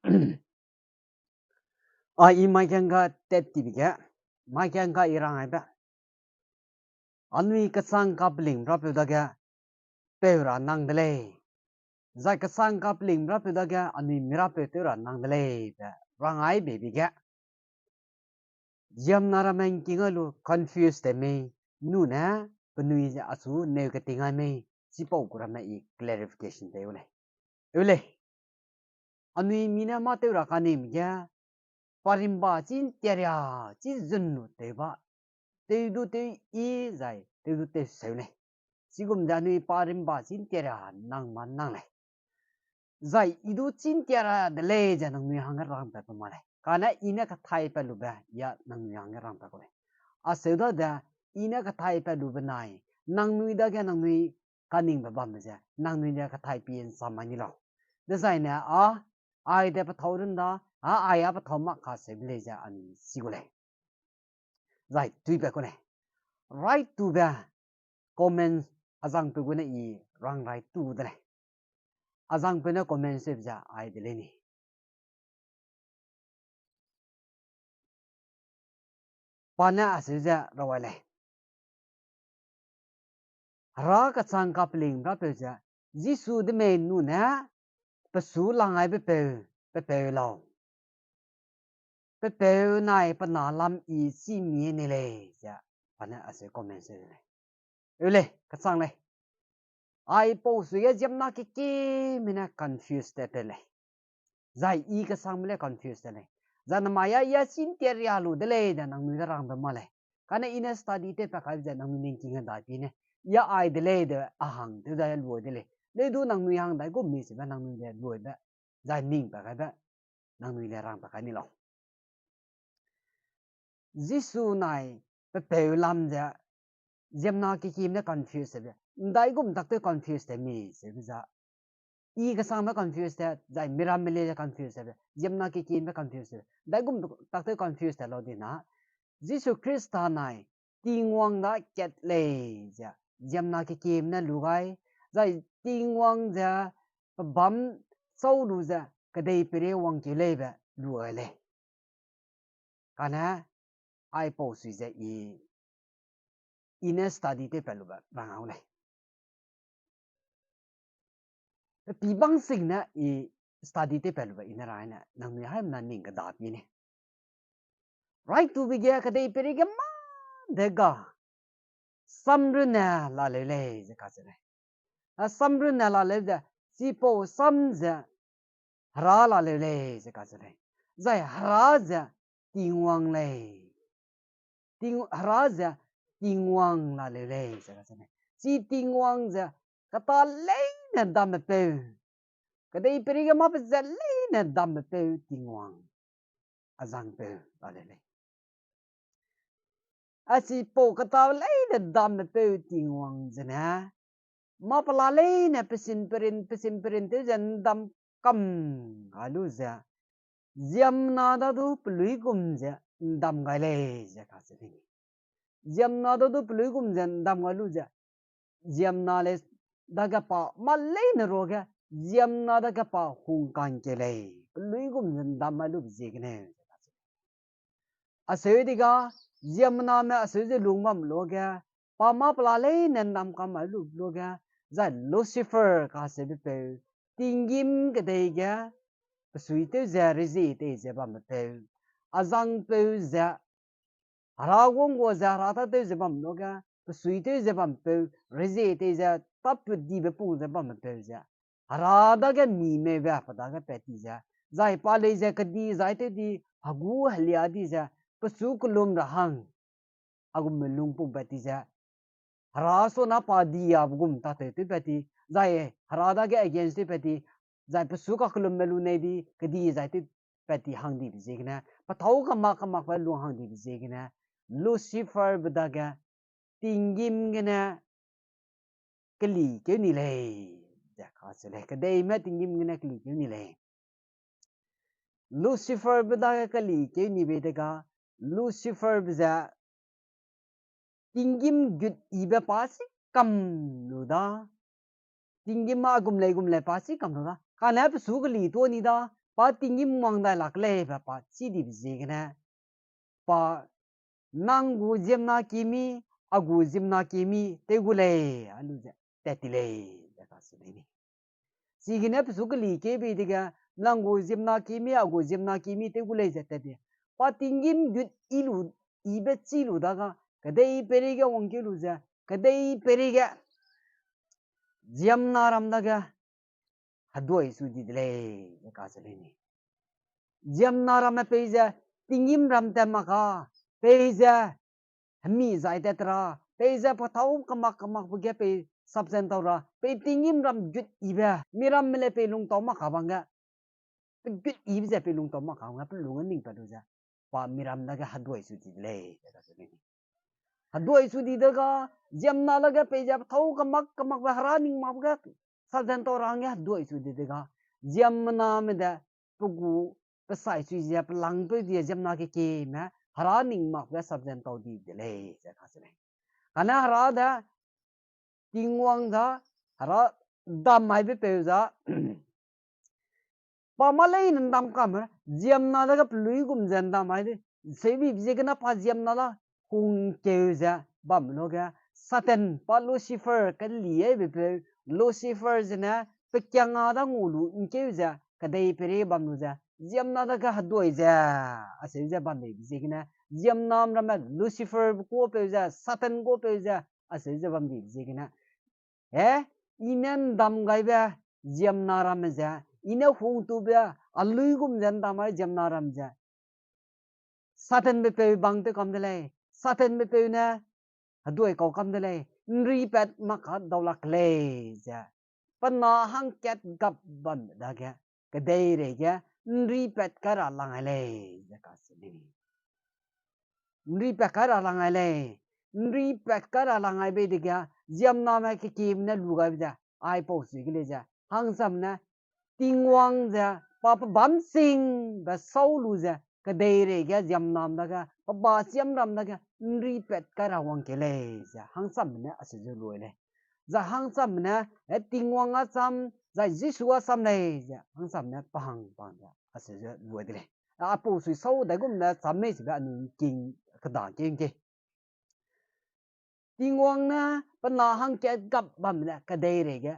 I Makanga Tetibiga, Makanga Iranga, Anwi Kasang coupling Rapidaga, Pera Nangdele, Zakasang coupling Rapidaga, Anwi Mirapetura Nangdele, Rangai Babyga, Jamnara Mankingalu, confused me, Nuna, Benuiza Asu, Negating me, Sipokura clarification de Ule. Ule, Anwi Mina Matura Kanim, ya. Parimba chin teria chin zunnu teba teidu te I zai teidu te seune sigum dani parimba chin teria nang man nang le zai idu chin teria de le ja nang mi hang ram ta ma le kana ina ka thai pa lu ba ya nang mi hang ram ta ko le a seuda da ina ka thai pa lu ba nai nang mi da ga nang mi kaning ba bam ja nang mi da ka thai pien samani lo de zai na a ai de pa thorin da ai pa thoma ka se ble ja an sigule right tui ba ko ne right to ba comment azang pe gune I rang right to de azang pe na comment se ja ai de le ni pana ase ja rawale ra ka chang ka pling ra pe ja jisu de me nu na pa su lang ai pe lo pe nai pa na lam I si mi ni le ja pana ase comment se le ule ka chang le ai po su ye jam na ki mina confused te le zai I ka sang le confused le zan maya ya sin ter ya lu de le da nang mi rang ba ma le kana ina study te pa ka ja nang ning king da pi ne ya ai de le de a hang de da lu de le du nang mi hang da go mi se ba nang mi de lu da zai ning pa ka da nang mi le rang pa ka ni lo jisu nai pe lam ja jam na ki kim ne confused se dai gum tak te confused mi se ja I ka sang ma confused है जाय मिराम मिले जा confused है जमना के कीन में confused है दाय गुम तक ते confused है लो दिना जिसु क्रिस्ता नाय tingwang da ket le ja jamna ke kim na lugai zai tingwang ja bam sau lu ja ka dei pere wang ki le ba luai le kana ai po si ja I ina study te pelu ba rang le pi bang sing na I study te pelu ba ina ra na nang mi hai na ning ka da pi ne right to be ga ka dei pere ga ma de ga samruna la le le ja ka se ne a samruna la le ja si po sam ja hra la le le ja ka se ne zai hra ja tingwang le ting hra ja tingwang la le le ja ka se ne si tingwang ja ka ta le na dam pe ka dei pere ga ma pe ja le na dam pe tingwang azang pe la le le asi po ka ta le na dam pe tingwang ja na ma pala le na pesin perin te jan dam kam alu ja jam na da du plui gum ja dam ga le ja ka se ni jam na da du plui gum jan dam ga lu ja jam na le da ga pa ma le na ro ga jam na da ga pa hung kan ke le plui gum jan dam ma lu ji ke ne a se di ga jam na me a se je lung mam lo ga pa ma pala le na dam kam ma lu lo ga za Lucifer ka se be pe tingim ke dei ga sui te za rizi te ze bam pe azang pe za hara gong go za ra ta te ze bam no ga sui te ze bam pe rizi te za tap di be pu ze bam pe za hara da ga mi me ba pa da ga pe ti za zai pa le za ka di zai te di hagu halia di za su kulum ra hang agum lung pu ba ti za hara so na pa di ab gum ta te pe ti zai hara da ga against te pe ti zai pa su ka kulum melu ne di ka di zai te pe ti hang di bi je na pa thau ka ma pa lu hang di bi je na Lucifer ba ga tingim ge na kli ke ni le ja ka se le ka dei ma tingim ge na kli ke ni le Lucifer ba ga kli ke ni be de ga Lucifer ba tingim gut iba pasi kam lu da tingim ma gum le pasi kam lu da ka na pa su li to ni da pa tingim wang dai lak le pa chi di bzigna pa nangu jemna kimi agu jemna kimi tegule aluja tetile jaka sudini sigine psukli ke be diga nangu jemna kimi agu jemna kimi tegule jetete pa tingim gut ilu ibe chilu daga kadai periga wangkilu ja kadai periga jemna ram daga hadoi sudi dile jaka sudini jemna ram peja tingim ram tamaka peja hami zai tetra peja pathau kamak buge pe subsen tora pe tingim ram gut iba miram mele pe lung toma khabanga pe gut ibja pe lung toma khabanga pe lungan ning paduja pa miram daga hadoi sudi le hadoi sudi daga jamna laga peja pathau kamak haraning mabga subsen tora anga hadoi sudi daga jamna meda pugu pesai suja pelang pe dia jamna ke na haraning mabga subsen todi le jaka sele kana harada tingwang da hara damai be peuza pamalai nandam kam jamna daga plui gum janda mai de sebi bijegna pa jamna la hung keuza bam loga satan pa lucifer kan liye be pe lucifer jena pekyanga da ngulu inkeuza kadai pere bam luja jamna daga hadoi ja aseuja bam de bijegna jamnam ram lucifer ko peuza satan ko peuza aseuja bam de bijegna inan dam gaiba jamna ram ja ina hung tu ba alui gum janda mai jamna ram ja satan be pe bang te kam dele satan be pe na hadoi ko kam dele nri pat makha daulak le ja panna hang ket gap ban da ga kadai re ga nri pat kara langai le ja ka sini nri pat kara langai le nri pat kara langai be diga jamna ma ke kim na lu ga ja ai po si ge le ja hang sam na tingwang ja pa bam sing ba sau lu ja kadai re ga jamnam daga pa ba siam ram daga nri pet kara wang ke le ja hang sam na asu ju lu le za hang sam na tingwang a sam za jisu a sam le ja hang sam na pa hang pa ja asu ju lu de le a po su sau da gum na sam me si ba ni king ka da king ke tingwang na pa na hang ke gap bam na kadai re ga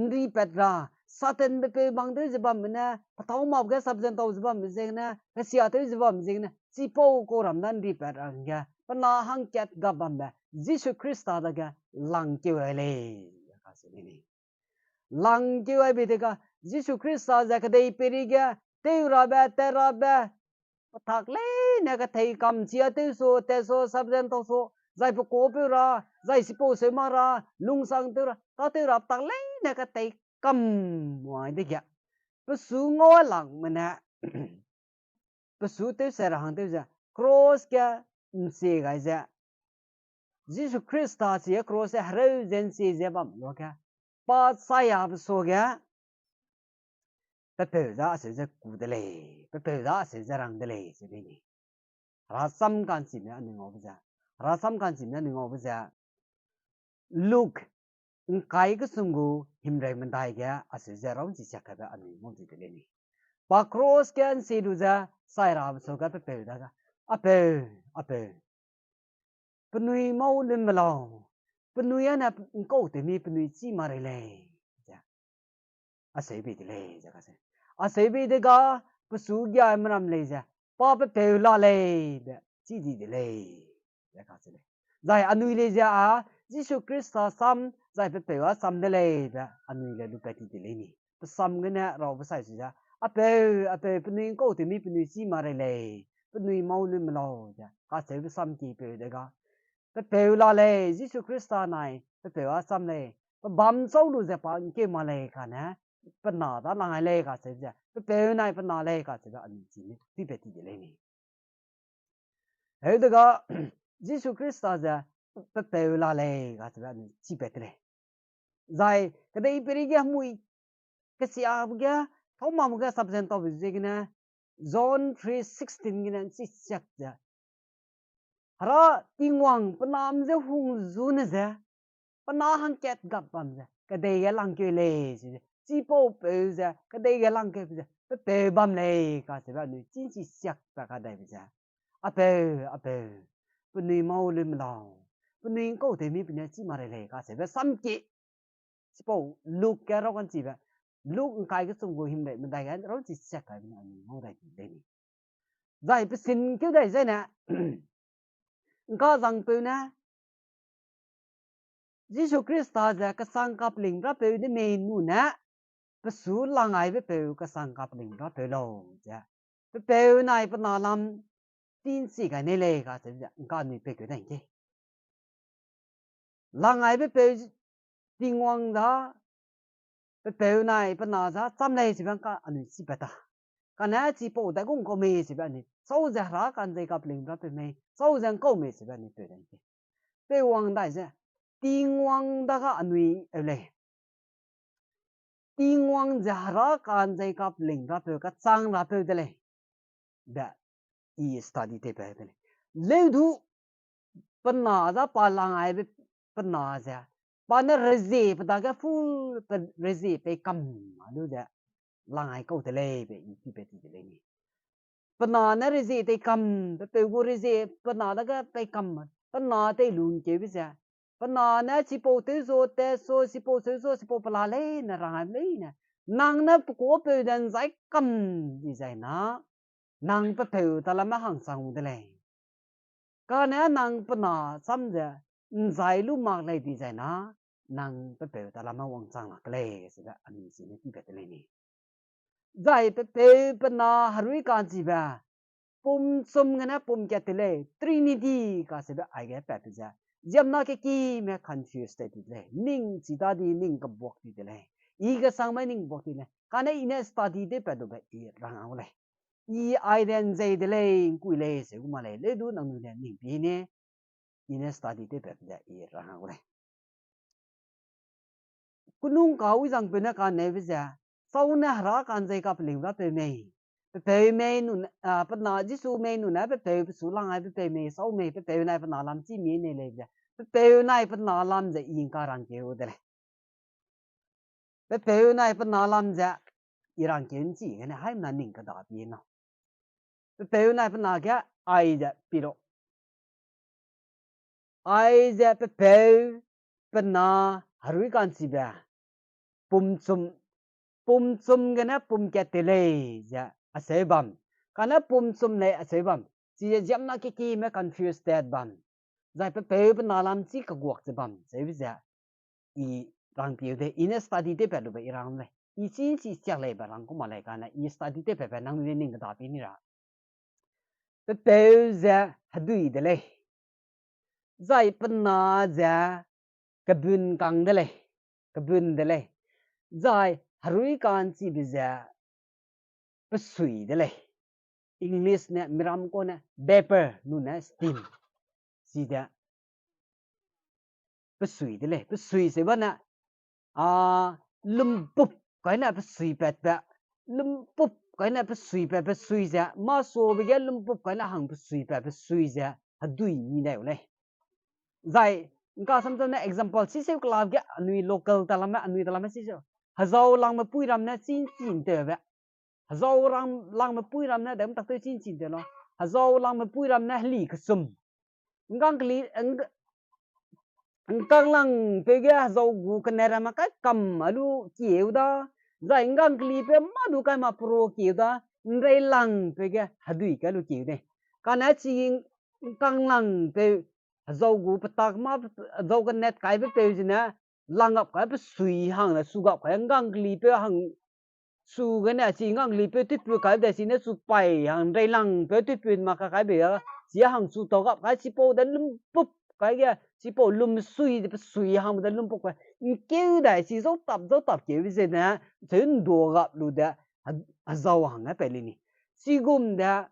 nri pet ra satan be pe bang de jabam na pathau ma ga subjan tau jabam je na sia te jabam je na si po ko ram nan ri pa ra ga pana hang ket ga bam ba jisu krista da ga lang ke wa le ka se ni lang ke wa be de ga jisu krista ja ka dei pe ri ga te ra ba pathak le na ga thei kam chia te so subjan tau so zai po ko pe ra zai si po se ma ra lung sang te ra ta te ra tak le na ka thei cầm ngoài đấy kìa, bữa xuống ngó lặng mình nè, bữa xuống tới xe hàng tới giờ, cross kia, xe cái giờ, Jesus Christ ta xe cross xe hở dân xe giờ bấm lo kìa, ba sai à bữa số kìa, bữa bữa ra xe giờ cú đê lệ, bữa bữa ra xe giờ răng đê lệ xe bên này, ra sam can gì nữa anh ngồi bây giờ, ra sam can gì nữa anh ngồi bây giờ, Luke kai ka sungu himrai mandai ga asija raun si chaka ba ani mo ti teleni pa cross kan si duza sai ram so ga pe da ga ape pnui mau lim malo pnui ana ko te mi pnui chi ma re le ja asai bi le ja ka se asai bi de ga psu gya mram le ja pa pe la le chi di le ja ka se le zai anui le ja a Jesus Christ sam zai pe wa sam de le ba anui le lu pe ti de le ni pa sam ge na ro ba sai si ja ape pnui ko te mi pnui chi ma re le pnui mau lu ma lo ja ka se bi sam ki pe de ga pe la le Jesus Christ nai pe wa sam le pa bam sau lu ja pa ke ma le ka na pa na da la le ka se ja pe nai pa na le ka se ba ani chi ni ti pe ti de le ni he de ga Jesus Christ ja pe la le ka se ba ni chi pe te le zai cái đây pe ga mui cái sia ga thau ma ga subject of zigna John 3:16 gina chi chak ja hara tingwang panam je hung zun ja pana hang ket gap bam ja cái đây ga lang ke le chi po pe ja cái đây ga lang ke ja bè băm này cả sẽ bạn nuôi chính chỉ sạc ta cả đây bây giờ à bè bên nuôi mau lên lòng bên nuôi câu thì mi bên nuôi chỉ mà này cả sẽ bạn xăm chị chỉ bảo lúc cái đó con chỉ vậy lúc cái sung của him này mình đại cái đó chỉ sạc cái bên nuôi mau đây đây giải bên xin kiểu đây thế nè có rằng bên nè Jesus Christ ta cái sang cặp linh ra bên đi mình nu nè bên số lang ai bên cái sang cặp linh ra bên lâu chứ bên này bên nào làm tin sĩ cái này lấy cái sẽ cái này bên cái này chứ lang ai bên tiếng hoàng đó bên này bên nào ra chăm này sẽ bên cái anh chỉ biết ta cái này chỉ bảo đại cũng có mấy sẽ bên này sau giờ ra cái này cặp linh ra bên này sau giờ có mấy sẽ bên này bên này bên hoàng đại sẽ tiếng hoàng đó cái anh ấy lấy tiếng hoàng giờ ra cái này cặp linh ra bên cái sang ra bên đây đã ý study thế bên này lấy đủ bên nào ra ba lang ai bên nào ra ba nó rezi pada cái full rezi pe cầm anu ja lang ai câu thế này pe ý pe thế này bên nào nó rezi pe cầm pe go rezi bên nào đó cái pe cầm bên nào te luôn chế bây giờ bên nào nó chỉ bảo te so chỉ bảo pala lấy nè rang ai lấy nè nàng nó có pe dan giải cầm gì vậy nó nàng pe pe ta làm hàng sang thế này cái này nàng bên nào xăm giờ giải lu mặc này thì giải nó nàng pe pe ta làm wang sang là cái gì đó anh xin cái cái này giải pe pe bên nào harui can gì ba pum sum cái này pum cái này Trinity cái gì đó ai cái pe pe giờ jam na cái gì mà confused thì đấy ning chỉ ta đi ning cái bọc thì đấy ý cái sang mai ning bọc thì này cái này ina study đấy pe đâu vậy rang ao này ý ai đến dây đấy cùi lấy sẽ cũng mà lấy đủ năng lượng ning pi nè ina study đấy pe đấy rang ao này kunung kau jang pe na ka ne bây giờ sau na hara kan dây ka pling ra pe mei nu pa na ji su mei nu na pe su lang ai pe mei sau mei pe nai pa na lam chi mi ne le ja pe nai pa na lam ja yin ka rang ke o de pe nai pa na lam ja irang ken chi ne hai na ning ka da pi no pe nai pa na kya ai ja pi ro ai ja pe na harui kan si ba pum sum cái nó pum cái tê lê dạ à sẽ bầm cái nó pum sum này à sẽ bầm chỉ dám na cái mà confused that bầm giải pe bên nào làm chỉ cái guộc sẽ bầm sẽ bây giờ i rang biểu thế in study thế phải được vậy rang này i chỉ chắc lại bảo rang cũng mà lại cái này i study thế phải năng lên những cái đó bên này pe giờ hạt đuôi đấy lệ giải bên nào giờ cái bún căng đấy lệ cái bún đấy lệ giải harui kan chi biza pasui dele English ne miram ko ne vapor nu ne steam si da pasui se bana lumpup cái này pasui pet ba lumpup cái này pasui za ma so bi ga lumpup cái này hang pasui za hadui ni ne le zai ka sam sam ne example si se klab ga anui local talama si so hazau lang ma pui ram na chin te ba hazau lang ma pui ram na dem tak te chin te no hazau lang ma pui ram na li khsum ngang kli ngang lang pe ga hazau gu kanera ma ka kam alu kieu da zai ngang kli pe ma du kai ma pro kieu da ngai lang pe ga hadui ka lu kieu ne kana chi ngang lang pe hazau gu patak ma hazau kan net kai pe jina lang up cái sui hang là su gọc cái ngang li pe hang su cái này chỉ ngang li pe tuyết pe cái đấy chỉ nó su pai hang đây lang pe tuyết pe mà cái bây giờ chỉ hang su to gọc cái chỉ po đến lum pup cái kia chỉ po sui hang đến lum pup cái kêu đấy chỉ dấu tập kiểu gì nè chân đồ gặp luôn đấy giàu hang cái pe này chỉ gồm đấy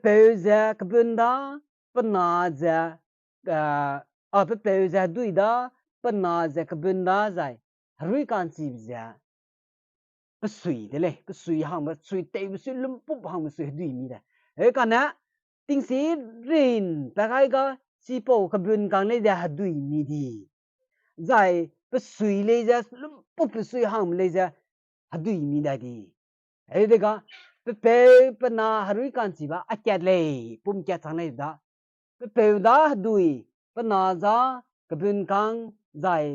pe giờ cái bên đó bên nào giờ pe za dui da pan na za ka bun da zai rui kan chi za pa sui de le pa sui hang ba sui te ba sui lum pup hang ba sui dui mi da e ka na ting si rin ta kai ga chi po ka bun kang le da dui mi di zai pa sui le za lum pup pa sui hang le za hadu imi dadi edega pe pana harui kansi ba akyat le pum kyat sanai da pe da hadui pana za kabun kang zai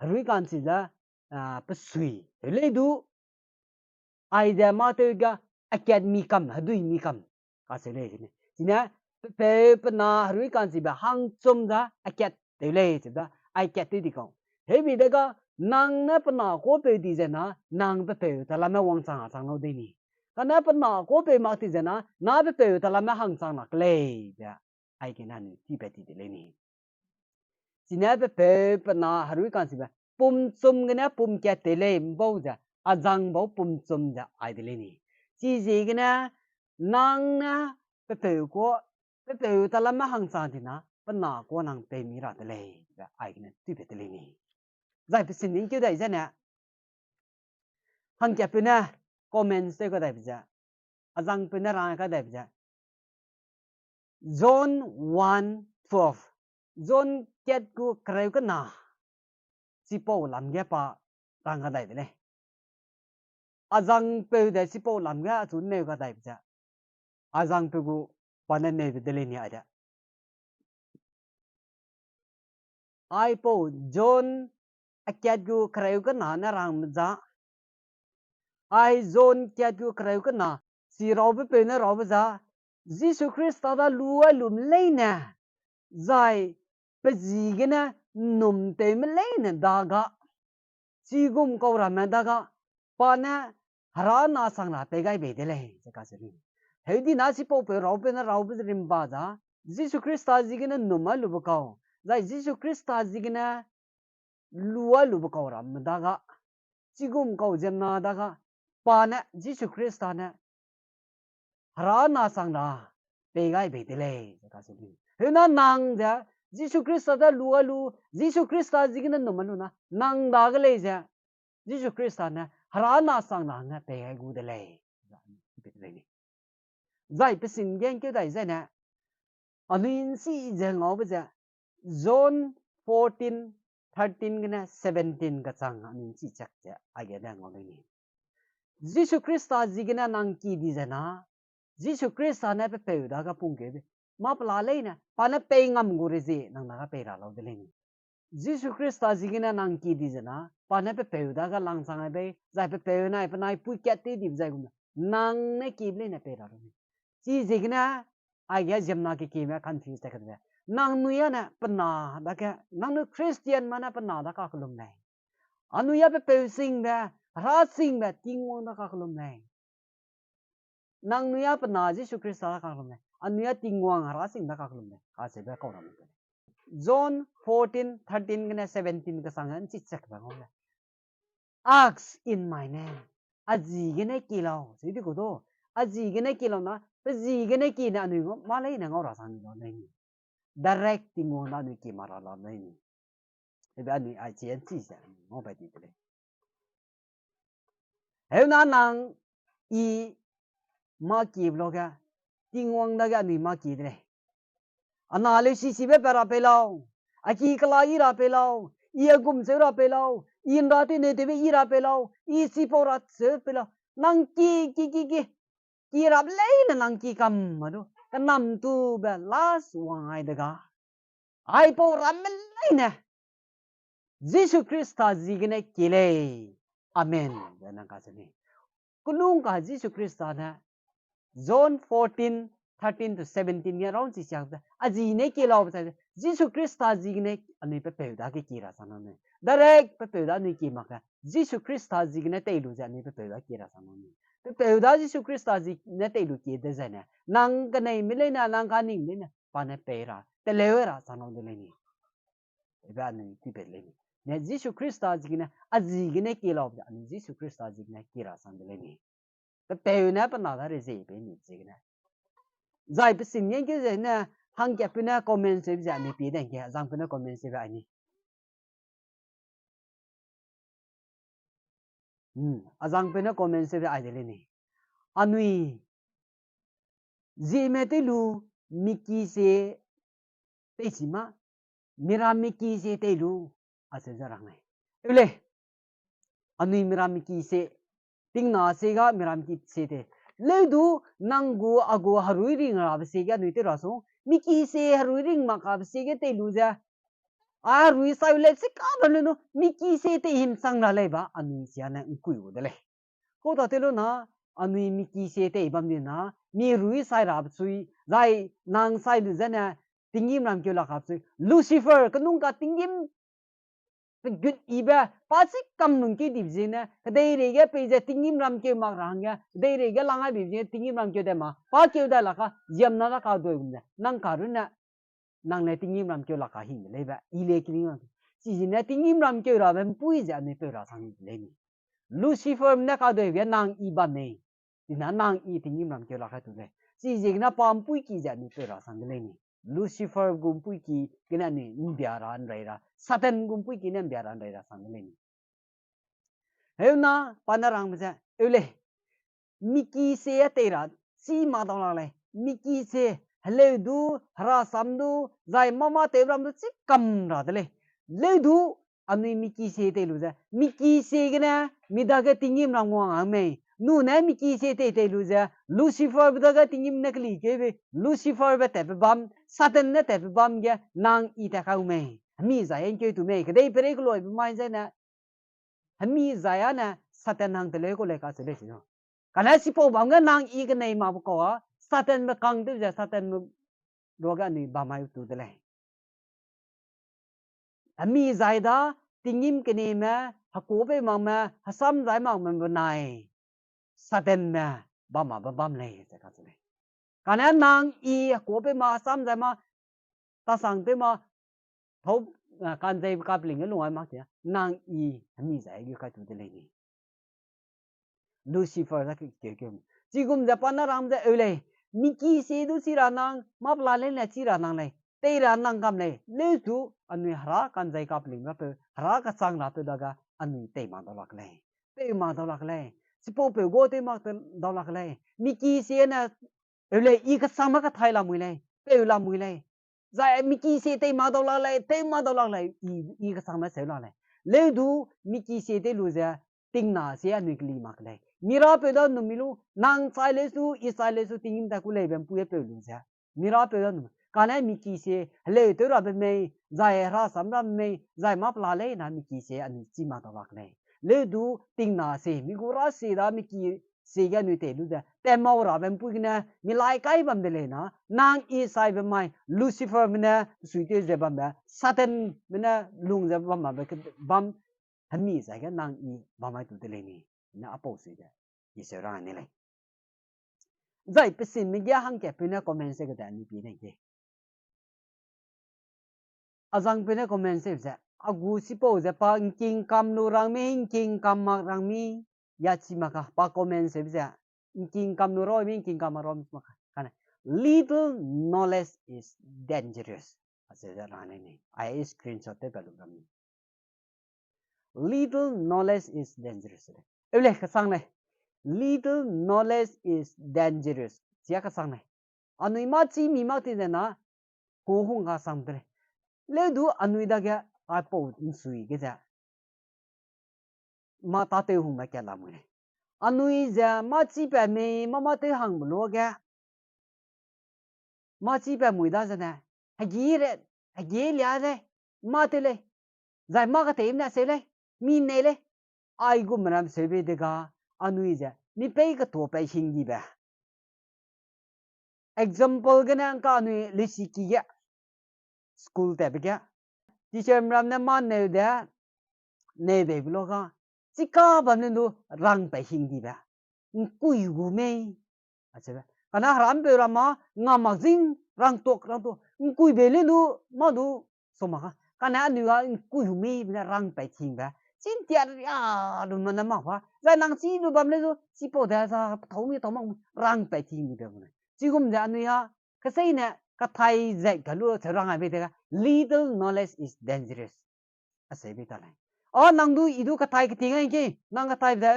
harui kansi da pesui le du ai da ma te ga akyat mi kam hadui mi kam ka se le ni sina pe pana harui kansi ba hang chum da akyat te le da ai kyat te di kong he bi da ga nang na pana ko pe di je na nang pe ta la ma wang sang sang lo de ni ka na pana ko pe ma ti je na pe ta la ma hang sang na kle da ai ke na ni ti pe ti de le ni sina pe pana harui kansi ba pum chum ga na pum kyat te le bo ja azang bo pum chum ja ai de le ni chi ji ga na nang na pe ko pe ta la ma hang sang ti na pana ko nang pe mi ra de le da ai ke na ti pe de le ni zai pe sin ning kyu dai za na hang kya pe na comment se ko dai ja azang pe na ra ka dai ja John 1:12 John ket ku kreu ka na si po lam ge pa rang ka dai de le azang pe de si po lam ga chu ne ka dai ja azang pe ku pa na ne de le ni a da ai po John akyat ku kreu ka na rang ja ai John ket ku kreu ka na si ro pe na ro ja Jesus Christ ta da lua lum le na zai pe ji ge na num te me le na da ga chi gum ko ra ma da ga pa na hara na sang na pe gai be de le se ka se ni he di na si po pe na ro pe rim ba za Jesus Christ ta ji ge na num ma lu ba ka zai Jesus Christ ta ji ge na lua lu ba ka ra ma da ga chi gum ko jem na da ga pa na Jesus Christ ta na hara na sang na pe gai be de le se ka se ni he na nang ja Jesus Christ ta lu Jesus Christ ta ji ge na num ma lu na nang da ga le ja Jesus Christ na hara na sang na nga pe gai gu de le zai pe sin gen ke dai zai na anin si je ngo ba ja John 14:13 gna 17 ka chang anin si chak ja age da ngo le ni Jesus Christ ta ji gna nang ki di ja na Jesus Christ na pe pe da ka pung ke ma pla le na pa na pe ngam gu re ji nang na ka pe ra lo de le ni Jesus Christ ta ji gna nang ki di ja na pa na pe da ka lang sang ai be zai pe na pa nai pu ket ti di zai gu nang ne ki le na pe ra lo ni chi ji gna ai ya jem na ki me confuse ta ka nang nu ya na pa na da ka nang nu Christian ma na pa na da ka klum nai anu ya pe sing da ra sing da ting won da ka klum nai nang nu ya pa na Jesus Christ da ka klum nai anu ya ting wang ra sing da ka klum nai ka se ba ko ra ma John 14:13 gna 17 ka sangan chi chak ba ngom ask in my name aji gna ki lao si di ko do aji gna ki lao na pe ji gna ki na nu ma lai na ngau ra sang lo nai direct ti mo na nu ki ma ra la nai ni e ba ni ai chen chi sa ngau ba ti de he na nang i ma ki lo ga ting wang da ga ni ma ki de ana le si be para pe lao a ki kla i ra pe lao i gum se ra pe lao in ra ti ne te be i ra pe lao i si po ra se pe lao nang ki ra le na nang ki kam ma do ka nam tu ba last wang ai da ga ai po ram le na Jesus Christ ta ji gna ki le amen da na ka se ni kunung ka Jesus Christ ta na John 14:13 to 17 ya raun si chak aji ne ke law ba Jesus Christ ta ji ne ani pe pe da ke kira sana ne direct pe pe da ni ki ma ka Jesus Christ ta ji ne te lu ja ni pe pe da kira sana ne pe pe da Jesus Christ ta ji ne te lu ki de za ne nang ka nei mi le na nang ka ning le na pa ne pe ra te le ra sana de le ni e ba ni ti pe le ni ne Jesus Christ ta ji ne aji ne ke law ja ani Jesus Christ ta ji ne kira sana de le ni pe na pa na da re ji pe ni ji ne zai pe sin yen ke ze na hang ke pe na comment se ja ni pi den ke zang pe na comment se ba ni azang pe na comment se ba ai de le ni anui ji me te lu miki se te si ma mira miki se te lu a se za rang ai le anui mira miki se ting na sega miram ki sete le du nangu ago harui ring ra sega nuite raso miki se harui ring maka sega te luja a rui sai le se ka ban no miki se te him sang na le ba anu sia na kui u de le ko ta te lo na anu miki se te bam ni na mi rui sai ra sui zai nang sai du zana tingim ram kyo la khap sui lucifer kanung ka tingim good iba pasik kam nung ki dip jina dei re ga pe je tingim ram ke mak rang ya dei re ga langa bi je tingim ram ke de ma pa ke da la ka jam na la ka do gum na nang ka ru na nang le tingim ram ke la ka hin le ba I le ki ning si jin na tingim ram ke ra ben pui ja ne pe ra sang le ni lucifer na ka do ya nang I ba ne dina nang I tingim ram ke la ka tu le si jin na pam pui ki ja ne pe ra sang le ni Lucifer gumpui ki kina ni biaran raira Satan gumpui ki na biaran raira sangle ni heuna panarang bja eule miki se atera si ma dong la le miki se hele du hara samdu zai mama te ram du kam ra de le du ani miki se te lu ja miki se gna mida ga tingim rang wa me nu na miki se te lu ja Lucifer bda ga tingim nakli ke be Lucifer ba te bam Satan na te bam ya nang I ta kau me mi za yen ke tu me ke dei pere ko loi mai za na mi za ya na Satan nang te le ko le ka se le no kana si po bam ga nang I ke nei ma ko Satan ba kang tu ja Satan ro ga ni ba mai tu de le mi za da tingim ke ni ma ha ko be ma ma ha sam za ma ma nai Satan na ba ma ba bam le ta ka se le kana nang I ko be ma sam za ma ta sang te ma thâu can dây cáp linh cái luôn mắc thế nang I mi giải cái cái thứ này Lucifer ra cái chỉ cũng Japan na ram ra ơi Miki se du si ra nang map la lên là chỉ ra nang này tây ra nang cam này lấy tu anh hara can dây cáp linh ra pe hara cái sang ra pe daga anh tây mà đó lạc này sipo pe go tây mà đó lạc này Miki se na ơi I cái sang mà cái thay làm mùi này pe làm mùi này zai miki se te ma do la lai te ma do la lai I ka sang ma se la lai le du miki se te lu ja ting na se anu kli mak lai mira pe da nu milu nang sai le su I sai le su ting da ku le ben pu ye pe lu ja mira pe da nu ka na miki se le te ra be me zai ra sam ra me zai ma pla le na miki se anu chi ma do lak lai le du ting na se mi gu ra se da miki se ga nu te lu ja te ma ra ben pu na mi lai kai bam de le na nang I sai be mai Lucifer mina suite je bam da Satan mina lung je bam ba bam hami sai ga nang I ba mai tu de le ni na apo se ja I se ra ni le zai pe sin mi ya hang ke pe na comment se ga da ni pi ne ke azang pe na comment se ja agu si po je pa king kam nu rang mi king kam mak rang mi ya chi ma ka pa comment se ja king kam nu ro mi king kam ro mi ma ka little knowledge is dangerous. I screenshot te balu kami. Little knowledge is dangerous. Eble kasang ne. Little knowledge is dangerous. Sia kasang ne. Anu ima chi mi mak ti na ko hung ka sang tre. Le du anu ida ga a po sui ge ja. Ma ta te hung ma kya la mu ne. Anu I ja ma chi pa me ma te hang lo ga. Ma chi pa mu da na hagire hagilia de ma te le zai ma ka te na se le mi ne le ai gu manam se be de ga anu I ja mi pe ka to pe hing gi ba example ga na ka anu le si ki ya school te be ga teacher mram na ma ne da ne be lo ga chi ka ba ne do rang pe hing gi ba kui gu me a che ba kana ram pe rama nga ma jing rang tok kui be le lu ma du so ma kana nu ga kui mi na rang pe thing ba chin tia ya lu ma na ma wa za nang chi lu bam le du chi po da za thau mi to ma rang pe thing mi de ne chi gum ja nu ya ka sei na ka thai zai ka lu che rang a be de little knowledge is dangerous a sei be ta lai o nang du I du ka thai ki ting ai ki nang ka thai da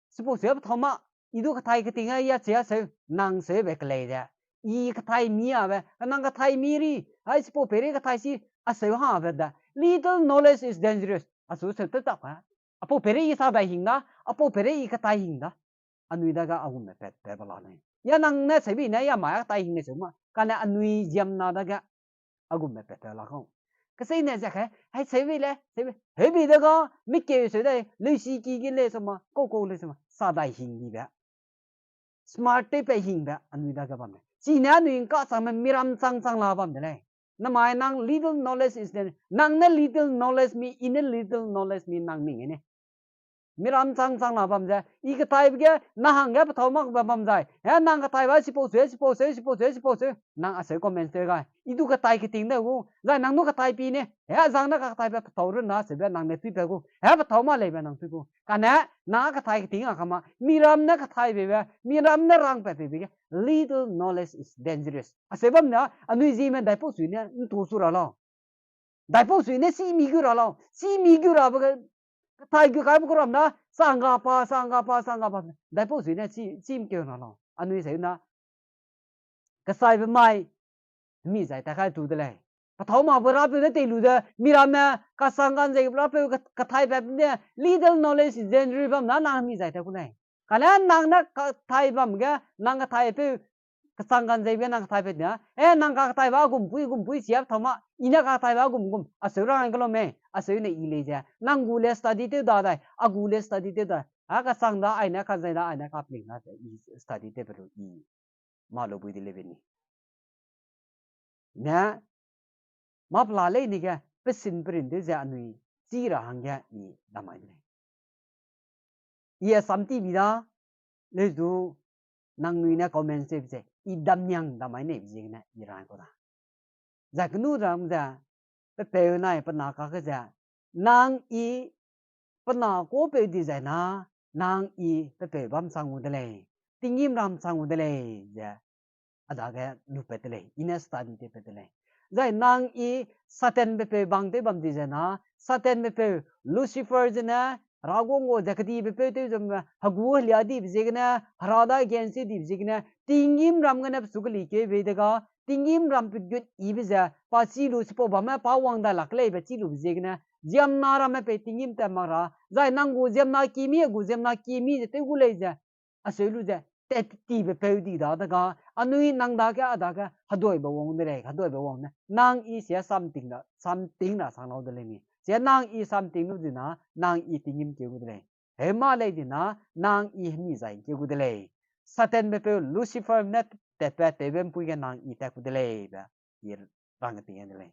suppose ya thau ma I du ka thai ki ting ai ya che se nang se be ka le ja I ka thai mi a be nang ka thai mi ri ai suppose pere ka thai si a se ha be da little knowledge is dangerous a su se ta pa apo pere i sa dai hing na apo pere i ka tai hing da anui da ga agum me pet pe bala ne ya nang ne sebi ne ya ma tai hing ne suma kana anui jam na da ga agum me pet la khong cái xây này chắc hay sebi le sebi hebi da ga mi ke se dai le si ki ki le suma ko le suma sa dai hing ni ba smart te pe hing da anui da ga ba me si na nui ka sa me miram sang la bam de le na mai nang little knowledge is there nang na little knowledge me in a little knowledge me nang ming ne miram sang la bam ja I ka tai ge na hang ge pathau mak ba bam jai he nang ka tai ba sipo se nang a se comment te ga I du ka tai ki ting da gu jai nang nu ka tai pi ne he jang na ka tai ba pathau ru na se ba nang ne pi pe gu he pathau ma le ba nang pi gu ka na ka tai ki ting a kama miram na ka tai be ba miram na rang pe be little knowledge is dangerous a se bam na anui ji men dai po su ne tu su ra lo dai po su ne si mi gu ra lo si mi gu ra ba tai gu kai bu ram na sang pa dai po su ne chim ke na lo anui se na ka sai ba mai mi zai ta khai tu de le pa thau ma ba ra pe te lu de mi ram na ka sang gan zai ra pe ka thai ba ne little knowledge is dangerous bam na mi zai ta ku nei ka la nang na ka thai bam ga nang ka thai pe ka sang gan zai be nang thai pe na nang ka thai ba gum pui siap thau ma ina ka thai ba gum a se ra ang lo me a se ne I le ja nang gu le study te da dai a gu le study te da a ka sang da ai na ka zai da ai na ka pling na study te pe I ma lo bui de le be ni na ma pla le ni ga pe sin prin de ja nui chi ra hang ya I da mai ne ye sam ti bi da le du nang nui na comment se je I dam nyang da mai ne bi je na I ran ko da ja gnu ram ja pe pe na pa na ka ja nang I pa na ko pe di ja na nang I pe pe bam sang u de le ting yim ram sang u de le ja ada ga lu pe de le ina study te pe de le zai nang I satan be pe bang te bam di ja na satan be pe lucifer jana ragong go jakati be pe te jam hagu hlia di bi na harada gen se di bi na tingim ram gana sugli ke be de ga tingim ram pi gut I bi ja pa chi lu sipo ba ma pa wang da lak le be chi lu bi na jam na ra me pe tingim ta ma ra zai nang gu jam na ki mi te gu le ja aselu ja te ti be pe di da ga anui nang da ka da ga hadoi ba wong de le hadoi ba wong na nang I sia something na sang lo de le mi sia nang I something nu di na nang I tingim ke gu de le he ma le di na nang I mi zai ke gu de le satan be pe lucifer net te pe te bem pu ge nang I ta gu de le ba ir rang ti de le